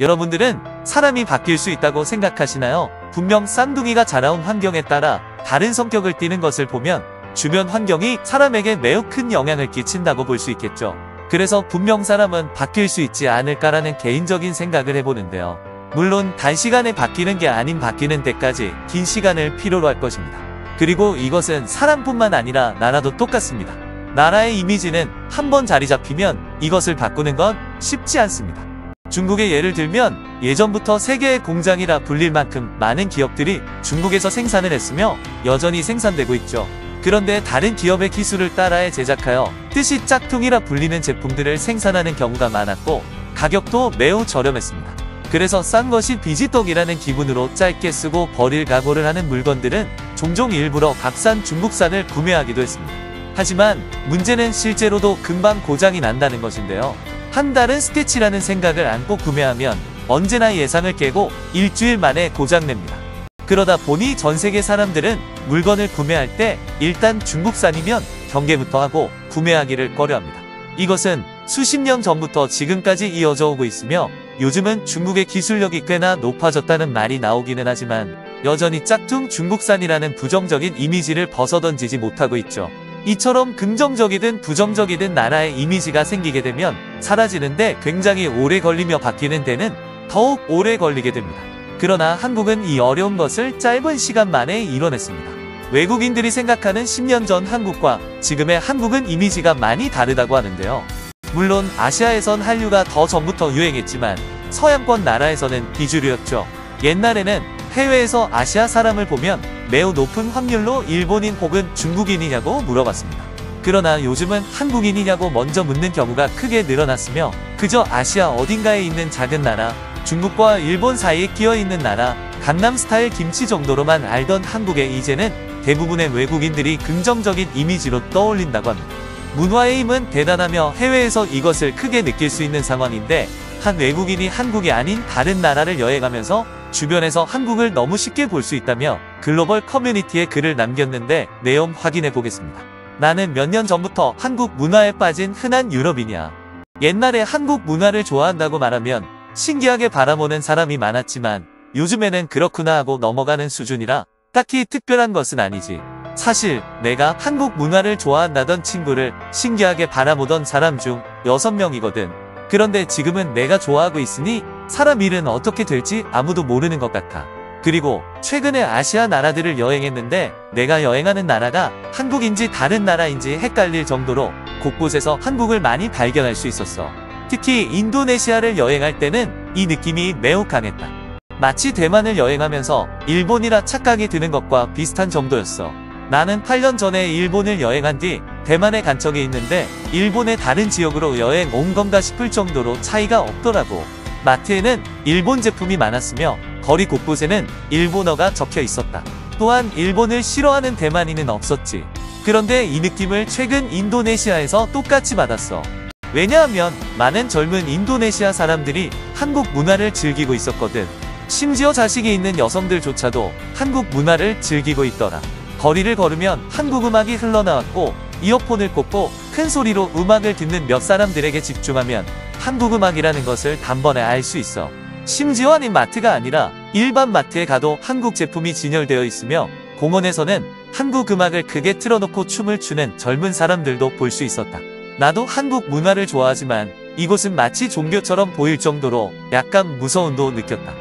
여러분들은 사람이 바뀔 수 있다고 생각하시나요? 분명 쌍둥이가 자라온 환경에 따라 다른 성격을 띠는 것을 보면 주변 환경이 사람에게 매우 큰 영향을 끼친다고 볼 수 있겠죠. 그래서 분명 사람은 바뀔 수 있지 않을까라는 개인적인 생각을 해보는데요. 물론 단시간에 바뀌는 게 아닌 바뀌는 데까지 긴 시간을 필요로 할 것입니다. 그리고 이것은 사람뿐만 아니라 나라도 똑같습니다. 나라의 이미지는 한번 자리 잡히면 이것을 바꾸는 건 쉽지 않습니다. 중국의 예를 들면 예전부터 세계의 공장이라 불릴 만큼 많은 기업들이 중국에서 생산을 했으며 여전히 생산되고 있죠. 그런데 다른 기업의 기술을 따라해 제작하여 뜻이 짝퉁이라 불리는 제품들을 생산하는 경우가 많았고 가격도 매우 저렴했습니다. 그래서 싼 것이 비지떡이라는 기분으로 짧게 쓰고 버릴 각오를 하는 물건들은 종종 일부러 값싼 중국산을 구매하기도 했습니다. 하지만 문제는 실제로도 금방 고장이 난다는 것인데요. 한 달은 스케치라는 생각을 안고 구매하면 언제나 예상을 깨고 일주일 만에 고장냅니다. 그러다 보니 전 세계 사람들은 물건을 구매할 때 일단 중국산이면 경계부터 하고 구매하기를 꺼려합니다. 이것은 수십 년 전부터 지금까지 이어져 오고 있으며 요즘은 중국의 기술력이 꽤나 높아졌다는 말이 나오기는 하지만 여전히 짝퉁 중국산이라는 부정적인 이미지를 벗어던지지 못하고 있죠. 이처럼 긍정적이든 부정적이든 나라의 이미지가 생기게 되면 사라지는데 굉장히 오래 걸리며 바뀌는 데는 더욱 오래 걸리게 됩니다. 그러나 한국은 이 어려운 것을 짧은 시간 만에 이뤄냈습니다. 외국인들이 생각하는 10년 전 한국과 지금의 한국은 이미지가 많이 다르다고 하는데요. 물론 아시아에선 한류가 더 전부터 유행했지만 서양권 나라에서는 비주류였죠. 옛날에는 해외에서 아시아 사람을 보면 매우 높은 확률로 일본인 혹은 중국인이냐고 물어봤습니다. 그러나 요즘은 한국인이냐고 먼저 묻는 경우가 크게 늘어났으며 그저 아시아 어딘가에 있는 작은 나라, 중국과 일본 사이에 끼어있는 나라, 강남 스타일 김치 정도로만 알던 한국에 이제는 대부분의 외국인들이 긍정적인 이미지로 떠올린다고 합니다. 문화의 힘은 대단하며 해외에서 이것을 크게 느낄 수 있는 상황인데 한 외국인이 한국이 아닌 다른 나라를 여행하면서 주변에서 한국을 너무 쉽게 볼 수 있다며 글로벌 커뮤니티에 글을 남겼는데 내용 확인해 보겠습니다. 나는 몇 년 전부터 한국 문화에 빠진 흔한 유럽인이야. 옛날에 한국 문화를 좋아한다고 말하면 신기하게 바라보는 사람이 많았지만 요즘에는 그렇구나 하고 넘어가는 수준이라 딱히 특별한 것은 아니지. 사실 내가 한국 문화를 좋아한다던 친구를 신기하게 바라보던 사람 중 6명이거든. 그런데 지금은 내가 좋아하고 있으니 사람 일은 어떻게 될지 아무도 모르는 것 같아. 그리고 최근에 아시아 나라들을 여행했는데 내가 여행하는 나라가 한국인지 다른 나라인지 헷갈릴 정도로 곳곳에서 한국을 많이 발견할 수 있었어. 특히 인도네시아를 여행할 때는 이 느낌이 매우 강했다. 마치 대만을 여행하면서 일본이라 착각이 드는 것과 비슷한 정도였어. 나는 8년 전에 일본을 여행한 뒤 대만에 간 적이 있는데 일본의 다른 지역으로 여행 온 건가 싶을 정도로 차이가 없더라고. 마트에는 일본 제품이 많았으며 거리 곳곳에는 일본어가 적혀 있었다. 또한 일본을 싫어하는 대만인은 없었지. 그런데 이 느낌을 최근 인도네시아에서 똑같이 받았어. 왜냐하면 많은 젊은 인도네시아 사람들이 한국 문화를 즐기고 있었거든. 심지어 자식이 있는 여성들조차도 한국 문화를 즐기고 있더라. 거리를 걸으면 한국 음악이 흘러나왔고 이어폰을 꽂고 큰 소리로 음악을 듣는 몇 사람들에게 집중하면 한국 음악이라는 것을 단번에 알 수 있어. 심지어 아닌 마트가 아니라 일반 마트에 가도 한국 제품이 진열되어 있으며 공원에서는 한국 음악을 크게 틀어놓고 춤을 추는 젊은 사람들도 볼 수 있었다. 나도 한국 문화를 좋아하지만 이곳은 마치 종교처럼 보일 정도로 약간 무서움도 느꼈다.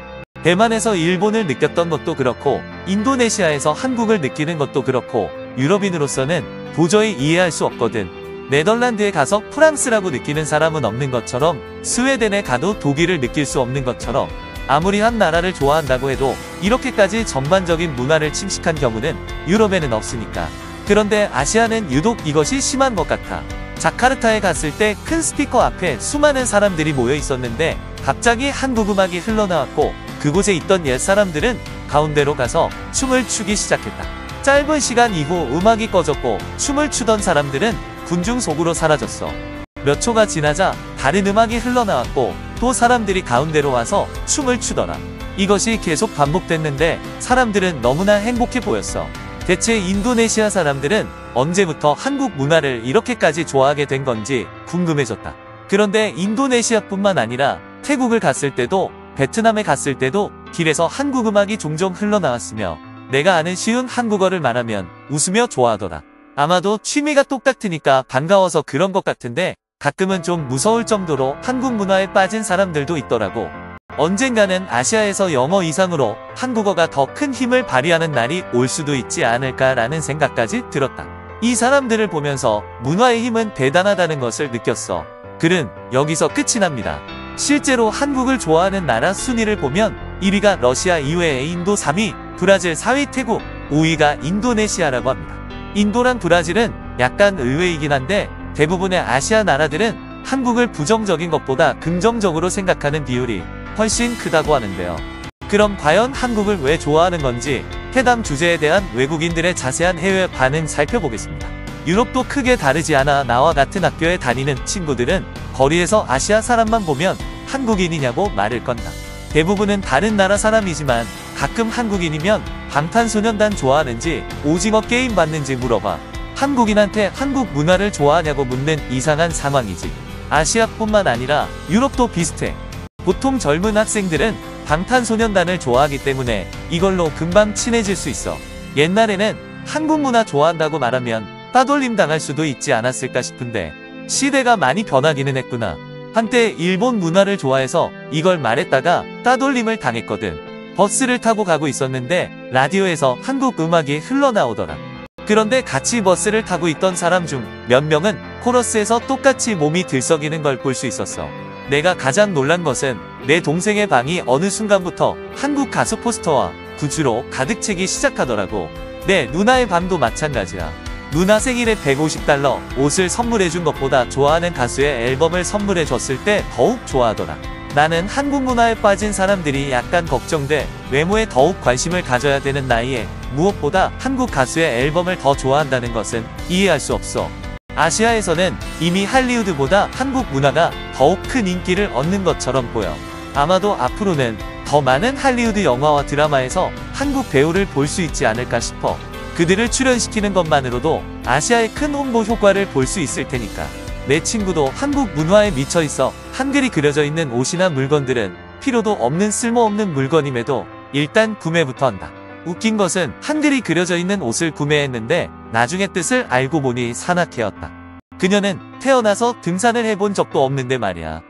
대만에서 일본을 느꼈던 것도 그렇고 인도네시아에서 한국을 느끼는 것도 그렇고 유럽인으로서는 도저히 이해할 수 없거든. 네덜란드에 가서 프랑스라고 느끼는 사람은 없는 것처럼 스웨덴에 가도 독일을 느낄 수 없는 것처럼 아무리 한 나라를 좋아한다고 해도 이렇게까지 전반적인 문화를 침식한 경우는 유럽에는 없으니까. 그런데 아시아는 유독 이것이 심한 것 같아. 자카르타에 갔을 때 큰 스피커 앞에 수많은 사람들이 모여 있었는데 갑자기 한국 음악이 흘러나왔고 그곳에 있던 옛사람들은 가운데로 가서 춤을 추기 시작했다. 짧은 시간 이후 음악이 꺼졌고 춤을 추던 사람들은 군중 속으로 사라졌어. 몇 초가 지나자 다른 음악이 흘러나왔고 또 사람들이 가운데로 와서 춤을 추더라. 이것이 계속 반복됐는데 사람들은 너무나 행복해 보였어. 대체 인도네시아 사람들은 언제부터 한국 문화를 이렇게까지 좋아하게 된 건지 궁금해졌다. 그런데 인도네시아뿐만 아니라 태국을 갔을 때도 베트남에 갔을 때도 길에서 한국 음악이 종종 흘러나왔으며 내가 아는 쉬운 한국어를 말하면 웃으며 좋아하더라. 아마도 취미가 똑같으니까 반가워서 그런 것 같은데 가끔은 좀 무서울 정도로 한국 문화에 빠진 사람들도 있더라고. 언젠가는 아시아에서 영어 이상으로 한국어가 더 큰 힘을 발휘하는 날이 올 수도 있지 않을까라는 생각까지 들었다. 이 사람들을 보면서 문화의 힘은 대단하다는 것을 느꼈어. 글은 여기서 끝이 납니다. 실제로 한국을 좋아하는 나라 순위를 보면 1위가 러시아 이외에 인도 3위, 브라질 4위, 태국 5위가 인도네시아라고 합니다. 인도랑 브라질은 약간 의외이긴 한데 대부분의 아시아 나라들은 한국을 부정적인 것보다 긍정적으로 생각하는 비율이 훨씬 크다고 하는데요. 그럼 과연 한국을 왜 좋아하는 건지 해당 주제에 대한 외국인들의 자세한 해외 반응 살펴보겠습니다. 유럽도 크게 다르지 않아 나와 같은 학교에 다니는 친구들은 거리에서 아시아 사람만 보면 한국인이냐고 말을 건다. 대부분은 다른 나라 사람이지만 가끔 한국인이면 방탄소년단 좋아하는지 오징어 게임 봤는지 물어봐. 한국인한테 한국 문화를 좋아하냐고 묻는 이상한 상황이지. 아시아뿐만 아니라 유럽도 비슷해. 보통 젊은 학생들은 방탄소년단을 좋아하기 때문에 이걸로 금방 친해질 수 있어. 옛날에는 한국 문화 좋아한다고 말하면 따돌림 당할 수도 있지 않았을까 싶은데 시대가 많이 변하기는 했구나. 한때 일본 문화를 좋아해서 이걸 말했다가 따돌림을 당했거든. 버스를 타고 가고 있었는데 라디오에서 한국 음악이 흘러나오더라. 그런데 같이 버스를 타고 있던 사람 중 몇 명은 코러스에서 똑같이 몸이 들썩이는 걸 볼 수 있었어. 내가 가장 놀란 것은 내 동생의 방이 어느 순간부터 한국 가수 포스터와 굿즈로 가득 채기 시작하더라고. 내 누나의 방도 마찬가지야. 누나 생일에 $150 옷을 선물해준 것보다 좋아하는 가수의 앨범을 선물해줬을 때 더욱 좋아하더라. 나는 한국 문화에 빠진 사람들이 약간 걱정돼. 외모에 더욱 관심을 가져야 되는 나이에 무엇보다 한국 가수의 앨범을 더 좋아한다는 것은 이해할 수 없어. 아시아에서는 이미 할리우드보다 한국 문화가 더욱 큰 인기를 얻는 것처럼 보여. 아마도 앞으로는 더 많은 할리우드 영화와 드라마에서 한국 배우를 볼 수 있지 않을까 싶어. 그들을 출연시키는 것만으로도 아시아의 큰 홍보 효과를 볼 수 있을 테니까. 내 친구도 한국 문화에 미쳐 있어. 한글이 그려져 있는 옷이나 물건들은 필요도 없는 쓸모없는 물건임에도 일단 구매부터 한다. 웃긴 것은 한글이 그려져 있는 옷을 구매했는데 나중에 뜻을 알고 보니 산악회였다. 그녀는 태어나서 등산을 해본 적도 없는데 말이야.